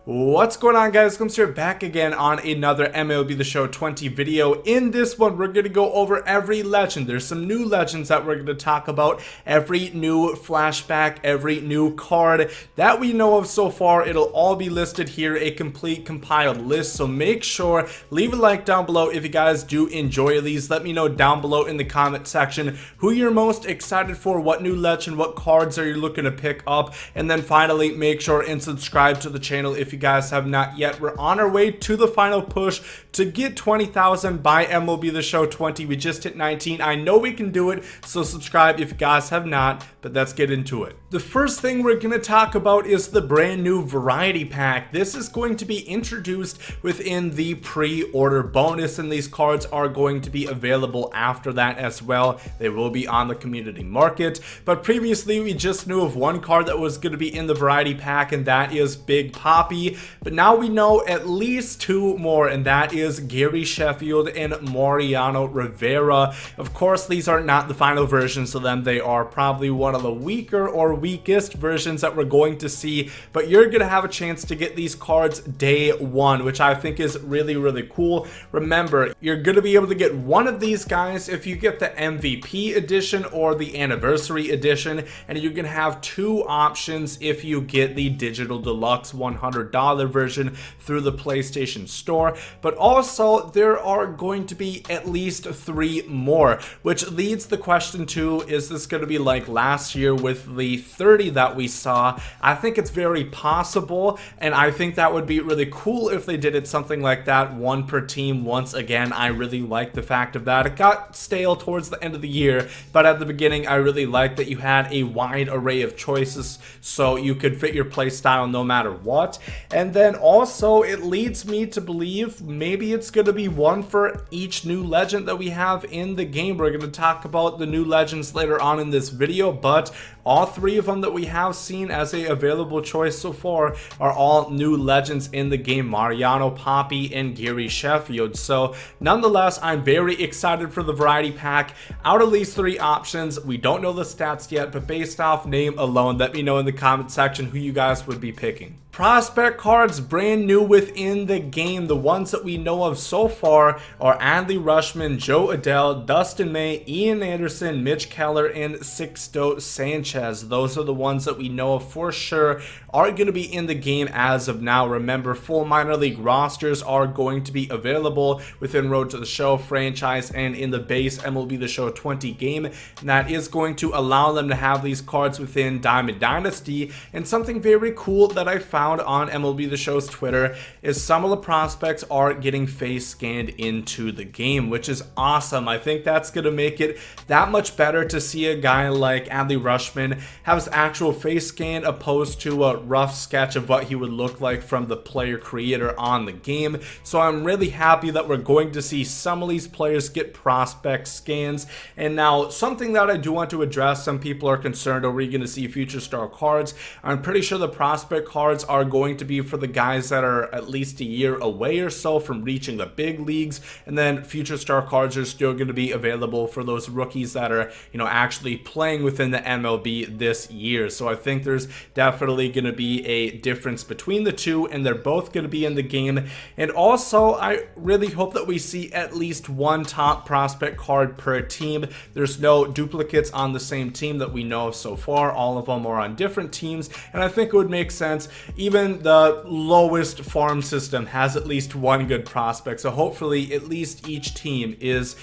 What's going on, guys? Gomes here, back again on another MLB The Show 20 video. In this one, we're going to go over every legend. There's some new legends that we're going to talk about, every new flashback, every new card that we know of so far. It'll all be listed here, a complete compiled list. So make sure, leave a like down below if you guys do enjoy these. Let me know down below in the comment section who you're most excited for, what new legend, what cards are you looking to pick up. And then finally, make sure and subscribe to the channel if you guys have not yet. We're on our way to the final push to get 20,000 by MLB The Show 20. We just hit 19. I know we can do it, so subscribe if you guys have not, but let's get into it. The first thing we're going to talk about is the brand new variety pack. This is going to be introduced within the pre-order bonus, and these cards are going to be available after that as well. They will be on the community market, but previously we just knew of one card that was going to be in the variety pack, and that is Big Papi. But now we know at least two more, and that is Gary Sheffield and Mariano Rivera. Of course, these are not the final versions of them. They are probably one of the weaker or weakest versions that we're going to see, but you're going to have a chance to get these cards day one, which I think is really cool. Remember, you're going to be able to get one of these guys if you get the MVP edition or the anniversary edition, and you can have two options if you get the digital deluxe $100 version through the PlayStation Store. But also there are going to be at least three more, which leads the question to, is this going to be like last year with the 30 that we saw? I think it's very possible, and I think that would be really cool if they did it something like that, one per team. Once again, I really like the fact of that. It got stale towards the end of the year, but at the beginning I really liked that you had a wide array of choices so you could fit your play style no matter what. And then also it leads me to believe maybe it's going to be one for each new legend that we have in the game. We're going to talk about the new legends later on in this video, but all three of them that we have seen as a available choice so far are all new legends in the game: Mariano, Papi, and Gary Sheffield. So nonetheless, I'm very excited for the variety pack. Out of these three options, we don't know the stats yet, but based off name alone, let me know in the comment section who you guys would be picking. Prospect cards brand new within the game. The ones that we know of so far are Adley Rutschman, Joe Adell, Dustin May, Ian Anderson, Mitch Keller, and Sixto Sanchez. Those are the ones that we know of for sure are going to be in the game as of now. Remember, full minor league rosters are going to be available within Road to the Show franchise and in the base MLB The Show 20 game, and that is going to allow them to have these cards within Diamond Dynasty. And something very cool that I found on MLB The Show's Twitter is some of the prospects are getting face scanned into the game, which is awesome. I think that's going to make it that much better to see a guy like Adley Rutschman have his actual face scan opposed to a rough sketch of what he would look like from the player creator on the game. So I'm really happy that we're going to see some of these players get prospect scans. And now something that I do want to address, some people are concerned, are we going to see future star cards? I'm pretty sure the prospect cards are going to be for the guys that are at least a year away or so from reaching the big leagues, and then future star cards are still going to be available for those rookies that are, actually playing within the MLB this year. So I think there's definitely going to be a difference between the two, and they're both going to be in the game. And also, I really hope that we see at least one top prospect card per team. There's no duplicates on the same team that we know of so far. All of them are on different teams, and I think it would make sense. Even the lowest farm system has at least one good prospect, so hopefully at least each team is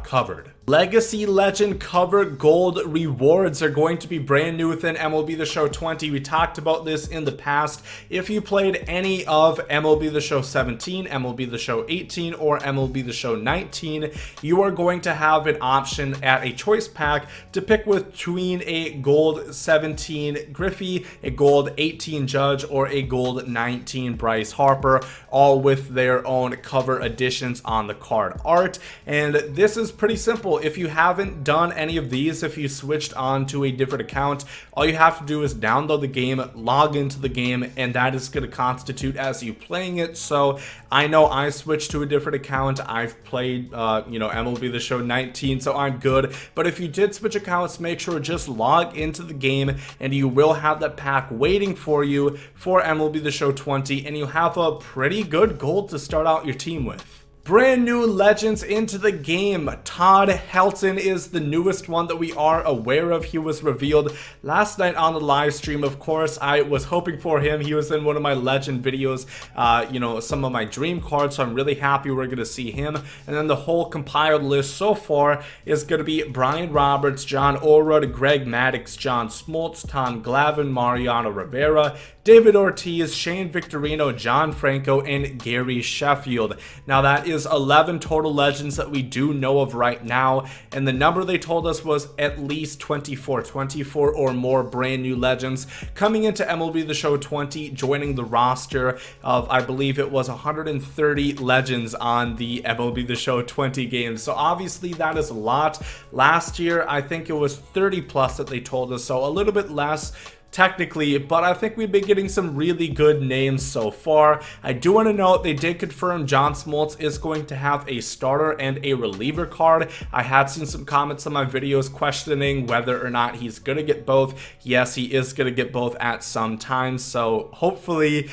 covered. Legacy Legend Cover Gold rewards are going to be brand new within MLB The Show 20. We talked about this in the past. If you played any of MLB The Show 17, MLB The Show 18, or MLB The Show 19, you are going to have an option at a choice pack to pick between a gold 17 Griffey, a gold 18 Judge, or a gold 19 Bryce Harper, all with their own cover additions on the card art. And this is pretty simple. simple. If you haven't done any of these, if you switched on to a different account, all you have to do is download the game, log into the game, and that is going to constitute as you playing it. So I know I switched to a different account. I've played, MLB The Show 19, so I'm good. But if you did switch accounts, make sure just log into the game, and you will have that pack waiting for you for MLB The Show 20, and you have a pretty good gold to start out your team with. Brand new legends into the game. Todd Helton is the newest one that we are aware of. He was revealed last night on the live stream. Of course, I was hoping for him. He was in one of my legend videos, some of my dream cards, so I'm really happy we're going to see him. And then the whole compiled list so far is going to be Brian Roberts, John Orrud, Greg Maddux, John Smoltz, Tom Glavine, Mariano Rivera, David Ortiz, Shane Victorino, John Franco, and Gary Sheffield. Now that is 11 total legends that we do know of right now, and the number they told us was at least 24 or more brand new legends coming into MLB The Show 20, joining the roster of, I believe it was 130 legends on the MLB The Show 20 games. So obviously that is a lot. Last year I think it was 30 plus that they told us, so a little bit less technically, but I think we've been getting some really good names so far. I do want to note they did confirm John Smoltz is going to have a starter and a reliever card. I had seen some comments on my videos questioning whether or not he's going to get both. Yes, he is going to get both at some time, so hopefully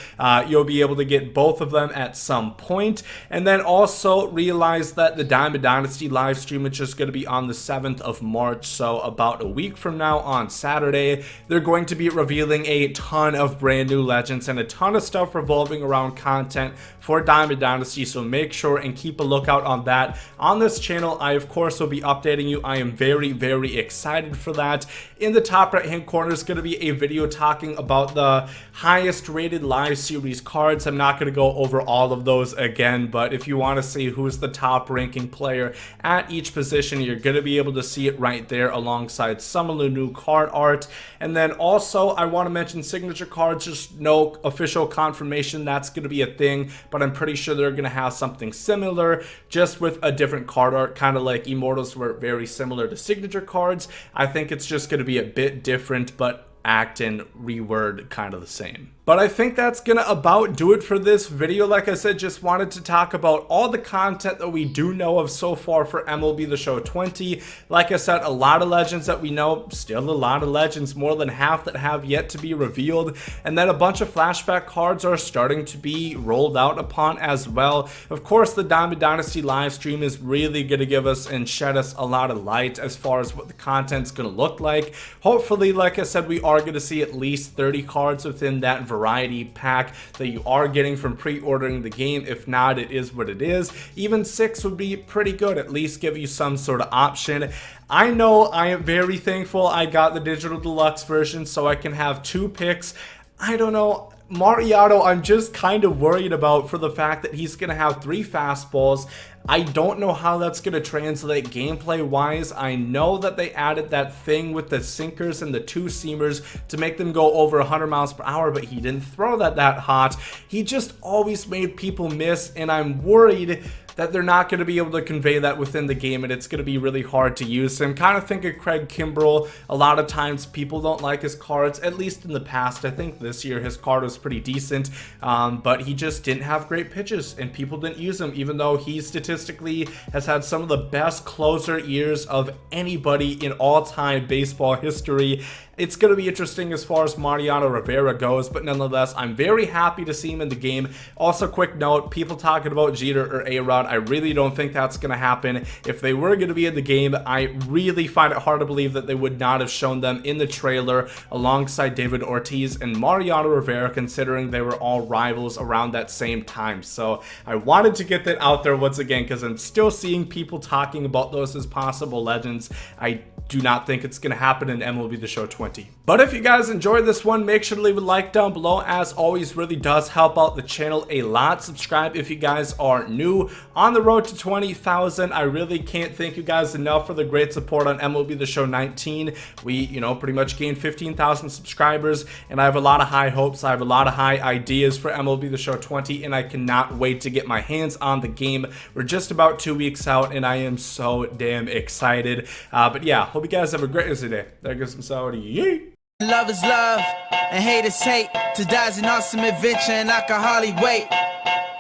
you'll be able to get both of them at some point. And then also realize that the Diamond Dynasty live stream, which is going to be on the 7th of March, so about a week from now on Saturday, they're going to be revealing a ton of brand new legends and a ton of stuff revolving around content for Diamond Dynasty, so make sure and keep a lookout on that on this channel. I of course will be updating you. I am very, very excited for that. In the top right hand corner is going to be a video talking about the highest rated live series cards. I'm not going to go over all of those again, but if you want to see who's the top ranking player at each position, you're going to be able to see it right there alongside some of the new card art. And then also I want to mention signature cards. Just no official confirmation that's going to be a thing, but I'm pretty sure they're going to have something similar, just with a different card art, kind of like Immortals were very similar to signature cards. I think it's just going to be a bit different, but act and reword kind of the same. But I think that's gonna about do it for this video. Like I said, just wanted to talk about all the content that we do know of so far for MLB The Show 20. Like I said, a lot of legends that we know, still a lot of legends, more than half that have yet to be revealed. And then a bunch of flashback cards are starting to be rolled out upon as well. Of course, the Diamond Dynasty live stream is really gonna give us and shed us a lot of light as far as what the content's gonna look like. Hopefully, like I said, we are gonna see at least 30 cards within that variety pack that you are getting from pre-ordering the game. If not, it is what it is. Even 6 would be pretty good, at least give you some sort of option. I know I am very thankful I got the digital deluxe version so I can have 2 picks. I don't know, Mariano, I'm just kind of worried about for the fact that he's going to have 3 fastballs. I don't know how that's going to translate gameplay wise. I know that they added that thing with the sinkers and the 2 seamers to make them go over 100 miles per hour, but he didn't throw that hot. He just always made people miss, and I'm worried that they're not going to be able to convey that within the game, and it's going to be really hard to use him. Kind of think of Craig Kimbrell. A lot of times people don't like his cards, at least in the past. I think this year his card was pretty decent, but he just didn't have great pitches, and people didn't use him, even though he statistically has had some of the best closer years of anybody in all-time baseball history. It's going to be interesting as far as Mariano Rivera goes, but nonetheless, I'm very happy to see him in the game. Also, quick note, people talking about Jeter or A-Rod, I really don't think that's going to happen. If they were going to be in the game, I really find it hard to believe that they would not have shown them in the trailer alongside David Ortiz and Mariano Rivera, considering they were all rivals around that same time. So I wanted to get that out there once again, because I'm still seeing people talking about those as possible legends. I do not think it's going to happen in MLB The Show 20. But if you guys enjoyed this one, make sure to leave a like down below. As always, really does help out the channel a lot. Subscribe if you guys are new. On the road to 20,000, I really can't thank you guys enough for the great support on MLB The Show 19. We, you know, pretty much gained 15,000 subscribers, and I have a lot of high hopes. I have a lot of high ideas for MLB The Show 20, and I cannot wait to get my hands on the game. We're just about 2 weeks out, and I am so damn excited. But yeah, hope you guys have a great rest of the day. There goes some Saudi. Yay! Love is love, and hate is hate. To die is an awesome adventure, and I can hardly wait.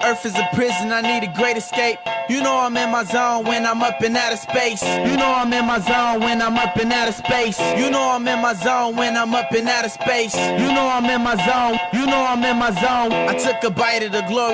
Earth is a prison, I need a great escape. You know I'm in my zone when I'm up in outer space. You know I'm in my zone when I'm up in outer space. You know I'm in my zone when I'm up in outer space. You know I'm in my zone. You know I'm in my zone. I took a bite of the glory.